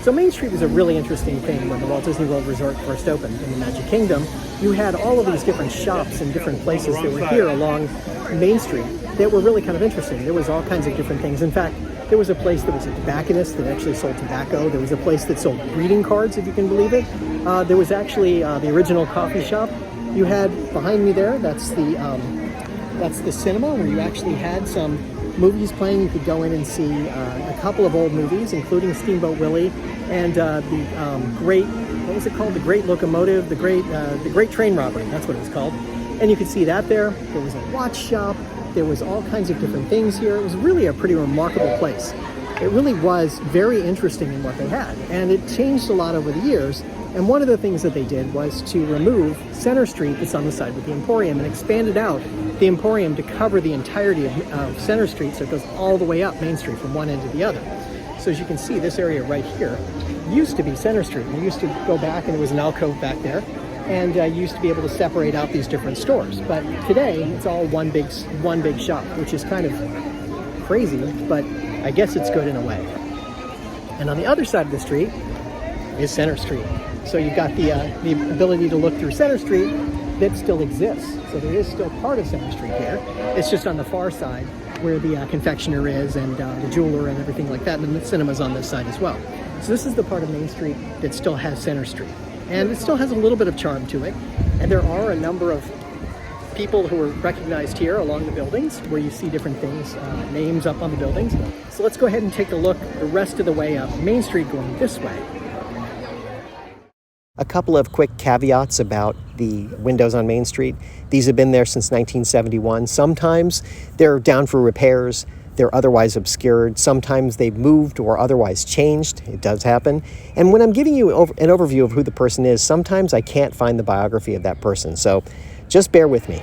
So Main Street was a really interesting thing when the Walt Disney World Resort first opened in the Magic Kingdom. You had all of these different shops and different places that were here along Main Street that were really kind of interesting. There was all kinds of different things. In fact, there was a place that was a tobacconist that actually sold tobacco. There was a place that sold greeting cards, if you can believe it. There was actually the original coffee shop. You had behind me there, that's the cinema where you actually had some movies playing. You could go in and see a couple of old movies, including Steamboat Willie and the great, what was it called? The Great Locomotive, the Great Train Robbery. That's what it was called. And you could see that there. There was a watch shop. There was all kinds of different things here. It was really a pretty remarkable place. It really was very interesting in what they had, and it changed a lot over the years. And one of the things that they did was to remove Center Street that's on the side with the Emporium and expanded out the Emporium to cover the entirety of Center Street, so it goes all the way up Main Street from one end to the other. So as you can see, this area right here used to be Center Street. You used to go back and there was an alcove back there, and you used to be able to separate out these different stores. But today, it's all one big shop, which is kind of crazy, but I guess it's good in a way. And on the other side of the street is Center Street. So you've got the ability to look through Center Street that still exists. So there is still part of Center Street here. It's just on the far side where the confectioner is and the jeweler and everything like that. And the cinema's on this side as well. So this is the part of Main Street that still has Center Street. And it still has a little bit of charm to it. And there are a number of people who are recognized here along the buildings where you see different things, names up on the buildings. So let's go ahead and take a look the rest of the way up Main Street going this way. A couple of quick caveats about the windows on Main Street. These have been there since 1971. Sometimes they're down for repairs. They're otherwise obscured. Sometimes they've moved or otherwise changed. It does happen. And when I'm giving you an overview of who the person is, sometimes I can't find the biography of that person. So just bear with me.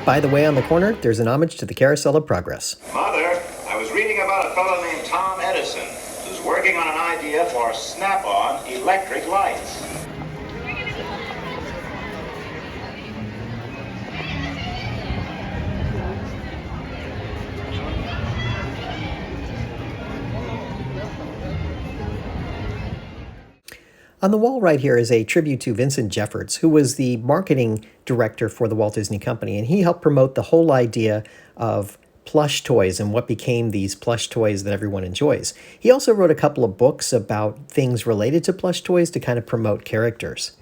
By the way, on the corner, there's an homage to the Carousel of Progress. Mother, I was reading about a fellow named Tom Edison who's working on an idea for snap-on electric lights. On the wall right here is a tribute to Vincent Jeffords, who was the marketing director for the Walt Disney Company, and he helped promote the whole idea of plush toys and what became these plush toys that everyone enjoys. He also wrote a couple of books about things related to plush toys to kind of promote characters.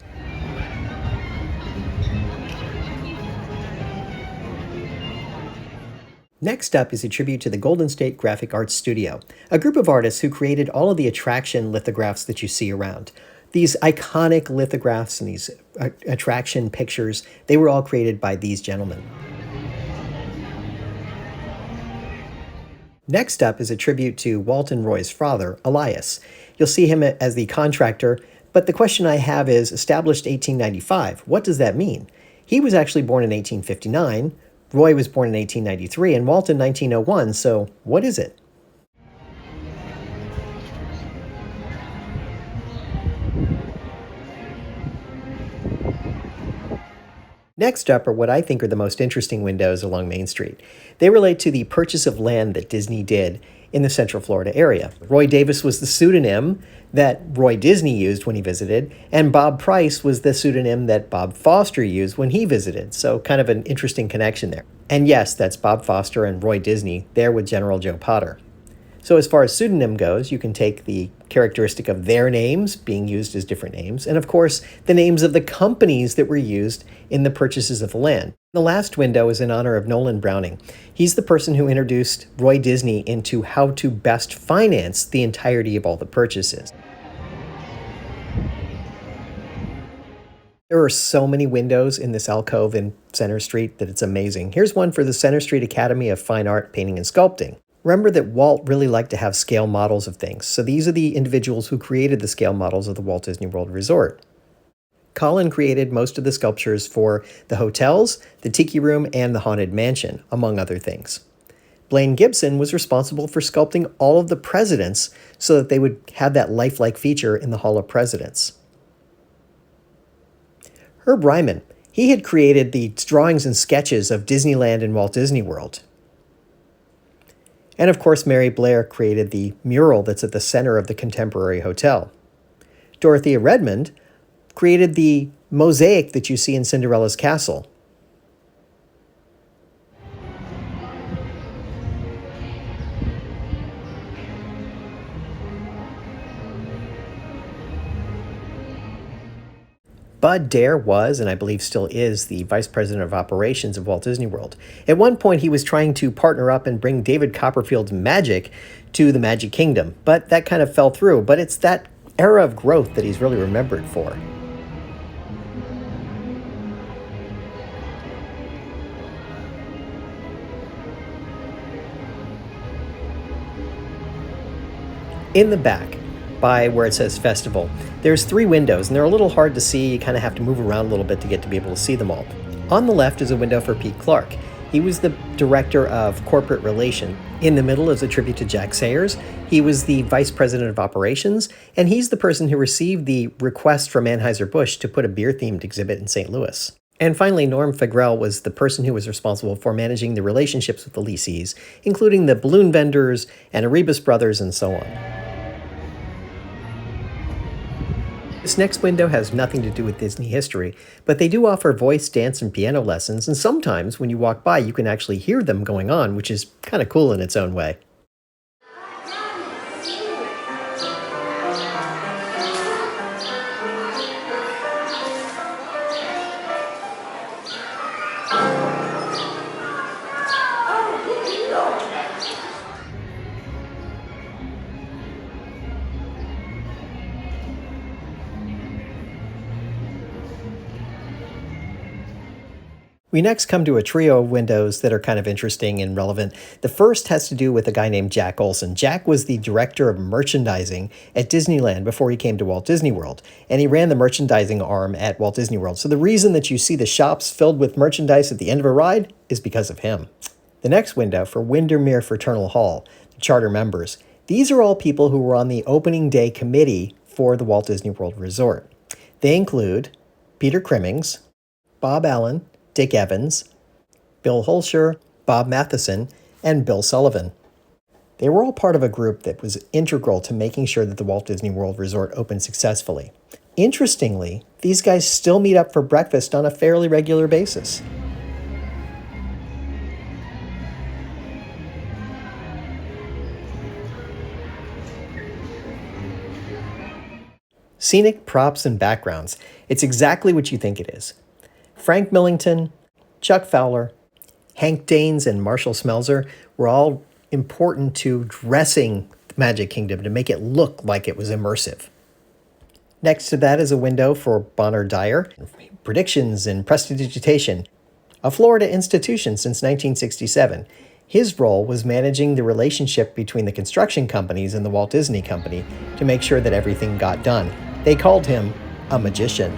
Next up is a tribute to the Golden State Graphic Arts Studio, a group of artists who created all of the attraction lithographs that you see around. These iconic lithographs and these attraction pictures, they were all created by these gentlemen. Next up is a tribute to Walt and Roy's father, Elias. You'll see him as the contractor, but the question I have is, established 1895, what does that mean? He was actually born in 1859, Roy was born in 1893, and Walt in 1901, so what is it? Next up are what I think are the most interesting windows along Main Street. They relate to the purchase of land that Disney did in the Central Florida area. Roy Davis was the pseudonym that Roy Disney used when he visited, and Bob Price was the pseudonym that Bob Foster used when he visited, so kind of an interesting connection there. And yes, that's Bob Foster and Roy Disney there with General Joe Potter. So as far as pseudonym goes, you can take the characteristic of their names being used as different names, and of course, the names of the companies that were used in the purchases of the land. The last window is in honor of Nolan Browning. He's the person who introduced Roy Disney into how to best finance the entirety of all the purchases. There are so many windows in this alcove in Center Street that it's amazing. Here's one for the Center Street Academy of Fine Art, Painting and Sculpting. Remember that Walt really liked to have scale models of things, so these are the individuals who created the scale models of the Walt Disney World Resort. Colin created most of the sculptures for the hotels, the Tiki Room, and the Haunted Mansion, among other things. Blaine Gibson was responsible for sculpting all of the presidents so that they would have that lifelike feature in the Hall of Presidents. Herb Ryman, he had created the drawings and sketches of Disneyland and Walt Disney World. And of course, Mary Blair created the mural that's at the center of the Contemporary Hotel. Dorothea Redmond created the mosaic that you see in Cinderella's castle. Bud Dare was, and I believe still is, the vice president of operations of Walt Disney World. At one point, he was trying to partner up and bring David Copperfield's magic to the Magic Kingdom, but that kind of fell through. But it's that era of growth that he's really remembered for. In the back, by where it says festival, there's 3 windows, and they're a little hard to see. You kind of have to move around a little bit to get to be able to see them all. On the left is a window for Pete Clark. He was the director of corporate relation. In the middle is a tribute to Jack Sayers. He was the vice president of operations, and he's the person who received the request from Anheuser-Busch to put a beer-themed exhibit in St. Louis. And finally, Norm Fagrell was the person who was responsible for managing the relationships with the lessees, including the balloon vendors and Erebus Brothers and so on. This next window has nothing to do with Disney history, but they do offer voice, dance, and piano lessons, and sometimes when you walk by you can actually hear them going on, which is kind of cool in its own way. We next come to a trio of windows that are kind of interesting and relevant. The first has to do with a guy named Jack Olson. Jack was the director of merchandising at Disneyland before he came to Walt Disney World, and he ran the merchandising arm at Walt Disney World. So the reason that you see the shops filled with merchandise at the end of a ride is because of him. The next window for Windermere Fraternal Hall, the charter members. These are all people who were on the opening day committee for the Walt Disney World Resort. They include Peter Crimmings, Bob Allen, Dick Evans, Bill Holscher, Bob Matheson, and Bill Sullivan. They were all part of a group that was integral to making sure that the Walt Disney World Resort opened successfully. Interestingly, these guys still meet up for breakfast on a fairly regular basis. Scenic props and backgrounds. It's exactly what you think it is. Frank Millington, Chuck Fowler, Hank Danes, and Marshall Smelzer were all important to dressing the Magic Kingdom to make it look like it was immersive. Next to that is a window for Bonner Dyer, predictions and prestidigitation, a Florida institution since 1967. His role was managing the relationship between the construction companies and the Walt Disney Company to make sure that everything got done. They called him a magician.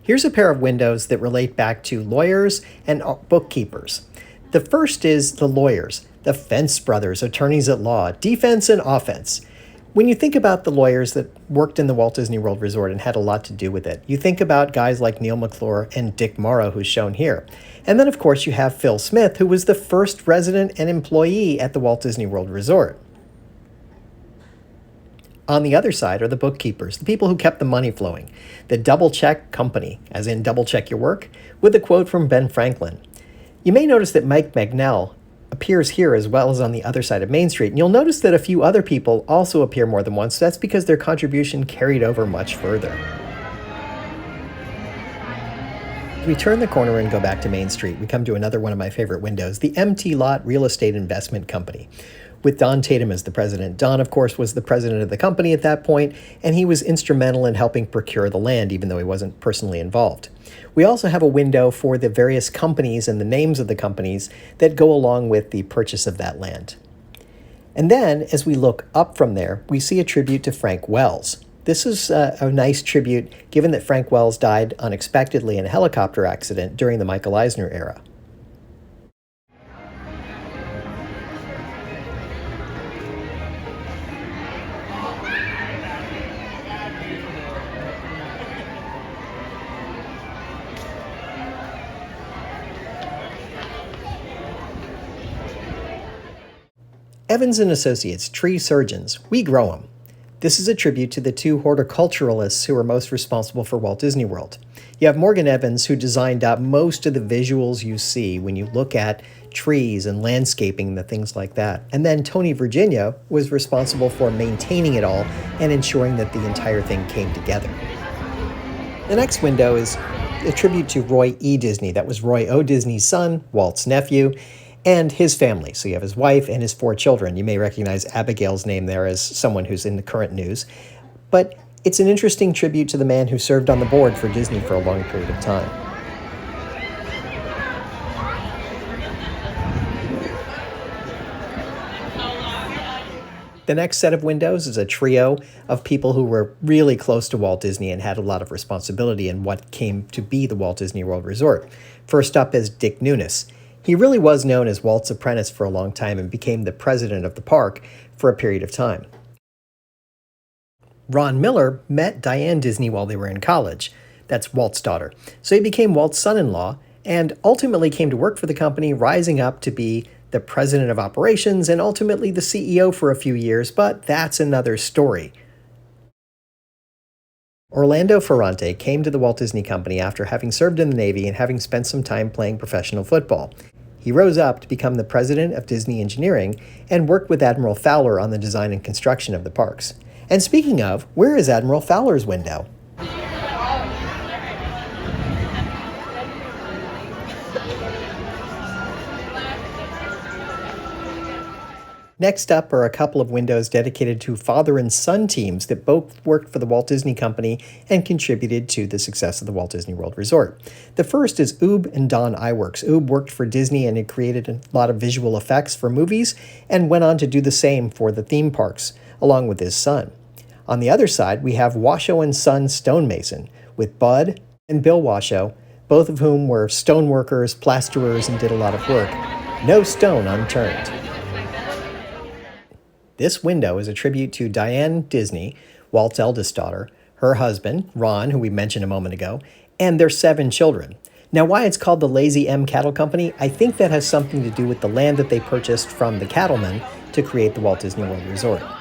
Here's a pair of windows that relate back to lawyers and bookkeepers. The first is the lawyers, the Fence brothers, attorneys at law, defense and offense. When you think about the lawyers that worked in the Walt Disney World Resort and had a lot to do with it, you think about guys like Neil McClure and Dick Morrow, who's shown here. And then, of course, you have Phil Smith, who was the first resident and employee at the Walt Disney World Resort. On the other side are the bookkeepers, the people who kept the money flowing, the double-check company, as in double-check your work, with a quote from Ben Franklin. You may notice that Mike Magnell appears here as well as on the other side of Main Street, and you'll notice that a few other people also appear more than once. That's because their contribution carried over much further. As we turn the corner and go back to Main Street, we come to another one of my favorite windows, the MT Lot Real Estate Investment Company, with Don Tatum as the president. Don, of course, was the president of the company at that point, and he was instrumental in helping procure the land, even though he wasn't personally involved. We also have a window for the various companies and the names of the companies that go along with the purchase of that land. And then, as we look up from there, we see a tribute to Frank Wells. This is a nice tribute, given that Frank Wells died unexpectedly in a helicopter accident during the Michael Eisner era. Evans & Associates Tree Surgeons, we grow them. This is a tribute to the two horticulturalists who were most responsible for Walt Disney World. You have Morgan Evans, who designed out most of the visuals you see when you look at trees and landscaping and things like that. And then Tony Virginia was responsible for maintaining it all and ensuring that the entire thing came together. The next window is a tribute to Roy E. Disney. That was Roy O. Disney's son, Walt's nephew, and his family. So you have his wife and his 4 children. You may recognize Abigail's name there as someone who's in the current news. But it's an interesting tribute to the man who served on the board for Disney for a long period of time. The next set of windows is a trio of people who were really close to Walt Disney and had a lot of responsibility in what came to be the Walt Disney World Resort. First up is Dick Nunis. He really was known as Walt's apprentice for a long time and became the president of the park for a period of time. Ron Miller met Diane Disney while they were in college. That's Walt's daughter. So he became Walt's son-in-law and ultimately came to work for the company, rising up to be the president of operations and ultimately the CEO for a few years, but that's another story. Orlando Ferrante came to the Walt Disney Company after having served in the Navy and having spent some time playing professional football. He rose up to become the president of Disney Engineering and worked with Admiral Fowler on the design and construction of the parks. And speaking of, where is Admiral Fowler's window? Next up are a couple of windows dedicated to father and son teams that both worked for the Walt Disney Company and contributed to the success of the Walt Disney World Resort. The first is Oob and Don Iwerks. Oob worked for Disney and had created a lot of visual effects for movies and went on to do the same for the theme parks, along with his son. On the other side, we have Washoe and Son stonemason, with Bud and Bill Washoe, both of whom were stoneworkers, plasterers, and did a lot of work. No stone unturned. This window is a tribute to Diane Disney, Walt's eldest daughter, her husband, Ron, who we mentioned a moment ago, and their 7 children. Now, why it's called the Lazy M Cattle Company, I think that has something to do with the land that they purchased from the cattlemen to create the Walt Disney World Resort. I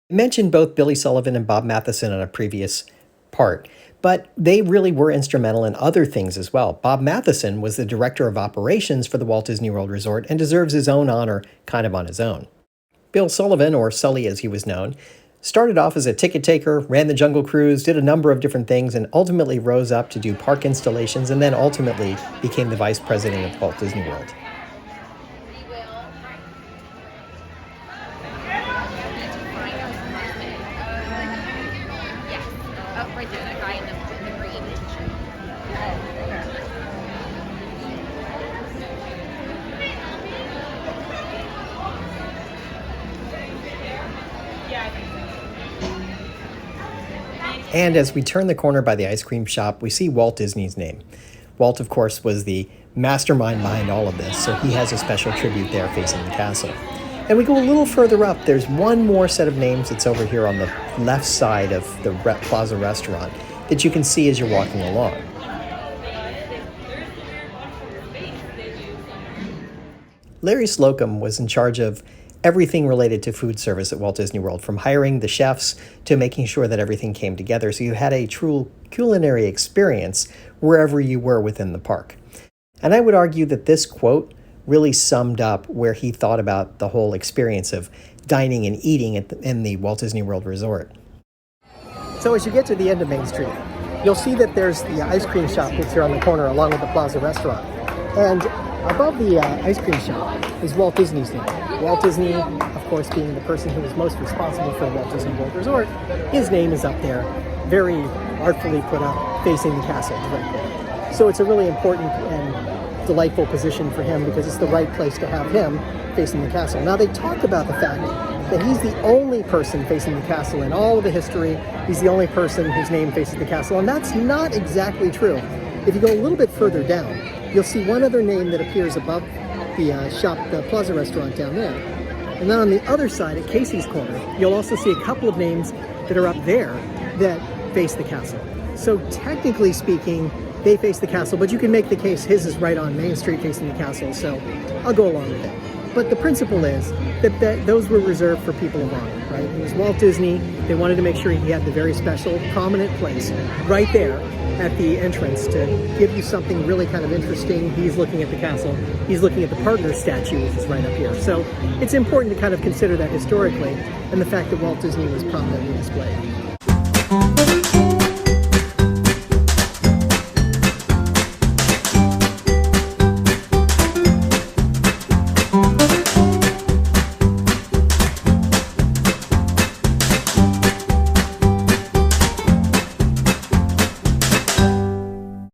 mentioned both Billy Sullivan and Bob Matheson on a previous part, but they really were instrumental in other things as well. Bob Matheson was the director of operations for the Walt Disney World Resort and deserves his own honor kind of on his own. Bill Sullivan, or Sully as he was known, started off as a ticket taker, ran the Jungle Cruise, did a number of different things, and ultimately rose up to do park installations and then ultimately became the vice president of Walt Disney World. And as we turn the corner by the ice cream shop, we see Walt Disney's name. Walt, of course, was the mastermind behind all of this, so he has a special tribute there facing the castle. And we go a little further up. There's one more set of names that's over here on the left side of the Plaza restaurant that you can see as you're walking along. Larry Slocum was in charge of everything related to food service at Walt Disney World, from hiring the chefs to making sure that everything came together, so you had a true culinary experience wherever you were within the park. And I would argue that this quote really summed up where he thought about the whole experience of dining and eating in the Walt Disney World Resort. So as you get to the end of Main Street, you'll see that there's the ice cream shop that's here on the corner along with the Plaza restaurant. And above the ice cream shop is Walt Disney's name. Walt Disney, of course, being the person who was most responsible for the Walt Disney World Resort, his name is up there, very artfully put up, facing the castle directly. So it's a really important and delightful position for him because it's the right place to have him facing the castle. Now, they talk about the fact that he's the only person facing the castle in all of the history. He's the only person whose name faces the castle, and that's not exactly true. If you go a little bit further down, you'll see one other name that appears above the shop, the Plaza restaurant down there. And then on the other side, at Casey's Corner, you'll also see a couple of names that are up there that face the castle. So technically speaking, they face the castle, but you can make the case his is right on Main Street facing the castle, so I'll go along with that. But the principle is that those were reserved for people of honor, right? It was Walt Disney. They wanted to make sure he had the very special, prominent place right there at the entrance to give you something really kind of interesting. He's looking at the castle. He's looking at the partner statue, which is right up here. So it's important to kind of consider that historically, and the fact that Walt Disney was prominently displayed.